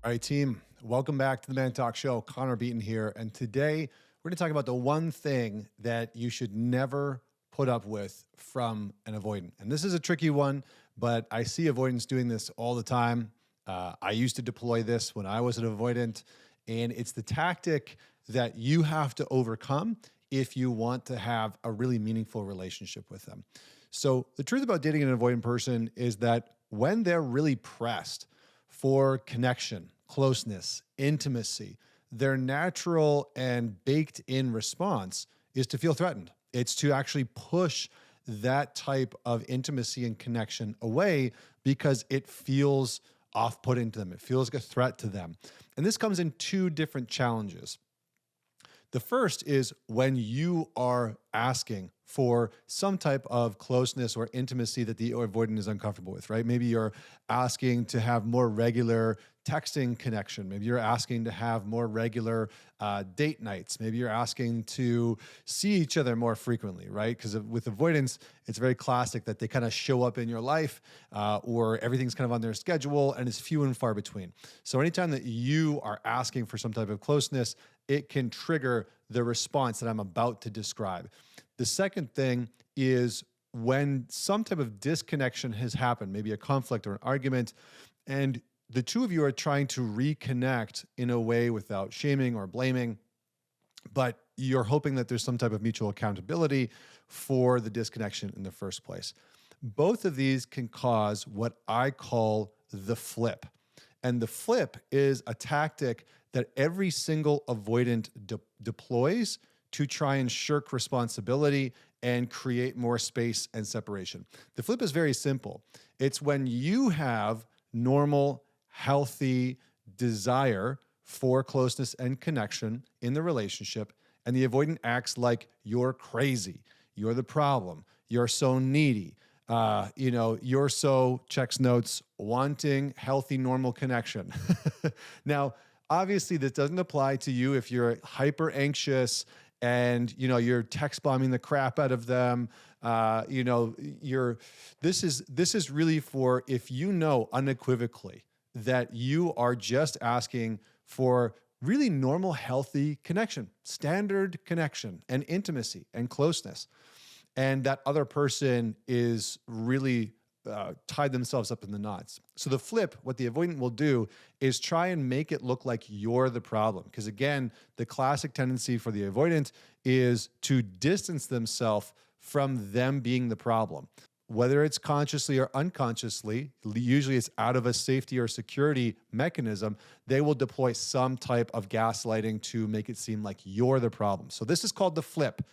All right, team, welcome back to the ManTalks Show. Connor Beaton here. And today we're going to talk about the one thing that you should never put up with from an avoidant. And this is a tricky one, but I see avoidants doing this all the time. I used to deploy this when I was an avoidant, and it's the tactic that you have to overcome if you want to have a really meaningful relationship with them. So the truth about dating an avoidant person is that when they're really pressed for connection, closeness, intimacy, their natural and baked in response is to feel threatened. It's to actually push that type of intimacy and connection away because it feels off-putting to them. It feels like a threat to them. And this comes in two different challenges. The first is when you are asking for some type of closeness or intimacy that the avoidant is uncomfortable with, right? Maybe you're asking to have more regular texting connection. Maybe you're asking to have more regular date nights. Maybe you're asking to see each other more frequently, right? Because with avoidance, it's very classic that they kind of show up in your life or everything's kind of on their schedule and it's few and far between. So anytime that you are asking for some type of closeness, it can trigger the response that I'm about to describe. The second thing is when some type of disconnection has happened, maybe a conflict or an argument, and the two of you are trying to reconnect in a way without shaming or blaming, but you're hoping that there's some type of mutual accountability for the disconnection in the first place. Both of these can cause what I call the flip. And the flip is a tactic that every single avoidant deploys to try and shirk responsibility and create more space and separation. The flip is very simple. It's when you have normal, healthy desire for closeness and connection in the relationship, and the avoidant acts like you're crazy, you're the problem, you're so needy, you're so, checks notes, wanting healthy, normal connection. Now, obviously, this doesn't apply to you if you're hyper anxious and you're text bombing the crap out of them. This is really for if you know unequivocally that you are just asking for really normal, healthy connection, standard connection and intimacy and closeness, and that other person is really tied themselves up in the knots. So the flip, what the avoidant will do is try and make it look like you're the problem. Because again, the classic tendency for the avoidant is to distance themselves from them being the problem. Whether it's consciously or unconsciously, usually it's out of a safety or security mechanism, they will deploy some type of gaslighting to make it seem like you're the problem. So this is called the flip.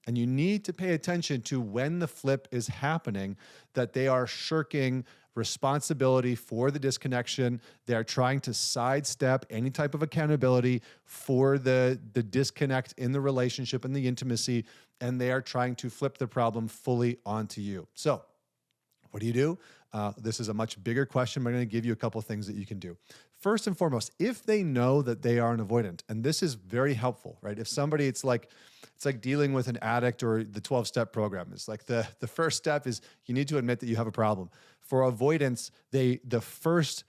And you need to pay attention to when the flip is happening, that they are shirking responsibility for the disconnection. They're trying to sidestep any type of accountability for the disconnect in the relationship and the intimacy, and they are trying to flip the problem fully onto you. So what do? This is a much bigger question, but I'm going to give you a couple of things that you can do. First and foremost, if they know that they are an avoidant, and this is very helpful, right? If somebody, it's like dealing with an addict or the 12-step program. It's like the first step is you need to admit that you have a problem. For avoidance, the first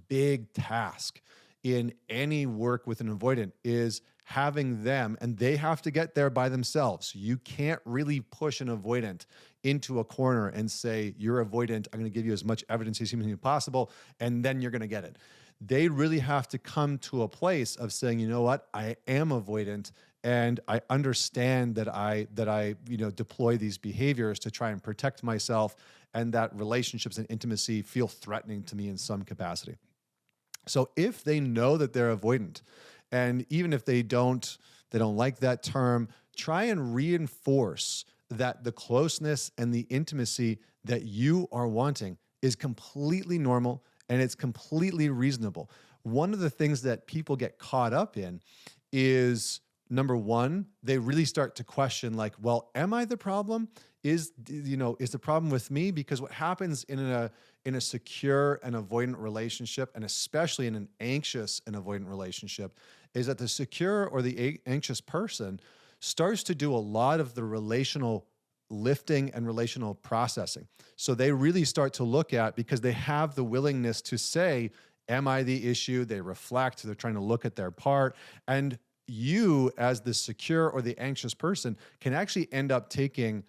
big task in any work with an avoidant is having them, and they have to get there by themselves. You can't really push an avoidant into a corner and say, you're avoidant, I'm going to give you as much evidence as humanly possible, and then you're going to get it. They really have to come to a place of saying, you know what, I am avoidant, and I understand that I deploy these behaviors to try and protect myself, and that relationships and intimacy feel threatening to me in some capacity. So if they know that they're avoidant, and even if they don't like that term, try and reinforce that the closeness and the intimacy that you are wanting is completely normal and it's completely reasonable. One of the things that people get caught up in is, number one, they really start to question like, well, am I the problem? Is the problem with me? Because what happens in a secure and avoidant relationship, and especially in an anxious and avoidant relationship, is that the secure or the anxious person starts to do a lot of the relational lifting and relational processing. So they really start to look at, because they have the willingness to say, Am I the issue? They reflect, they're trying to look at their part. And you, as the secure or the anxious person, can actually end up taking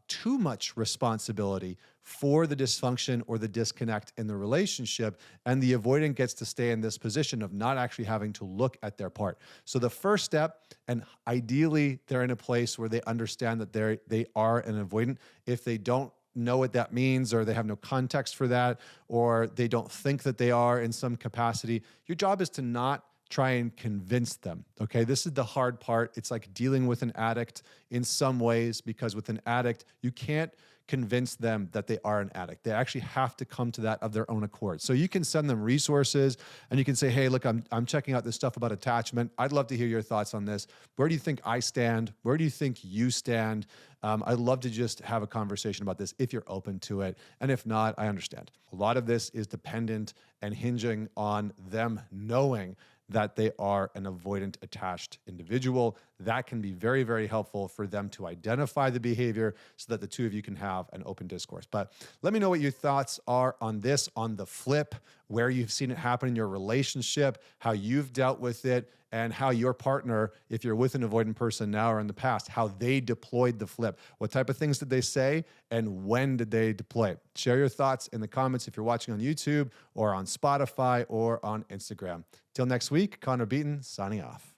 too much responsibility for the dysfunction or the disconnect in the relationship. And the avoidant gets to stay in this position of not actually having to look at their part. So the first step, and ideally they're in a place where they understand that they are an avoidant. If they don't know what that means, or they have no context for that, or they don't think that they are in some capacity, your job is to not try and convince them. Okay, this is the hard part. It's like dealing with an addict in some ways, because with an addict, you can't convince them that they are an addict. They actually have to come to that of their own accord. So you can send them resources and you can say, hey, look, I'm checking out this stuff about attachment. I'd love to hear your thoughts on this. Where do you think I stand? Where do you think you stand? I'd love to just have a conversation about this if you're open to it. And if not, I understand. A lot of this is dependent and hinging on them knowing that they are an avoidant attached individual. That can be very, very helpful for them to identify the behavior so that the two of you can have an open discourse. But let me know what your thoughts are on this, on the flip, where you've seen it happen in your relationship, how you've dealt with it, and how your partner, if you're with an avoidant person now or in the past, how they deployed the flip. What type of things did they say and when did they deploy it? Share your thoughts in the comments if you're watching on YouTube or on Spotify or on Instagram. Till next week, Connor Beaton signing off.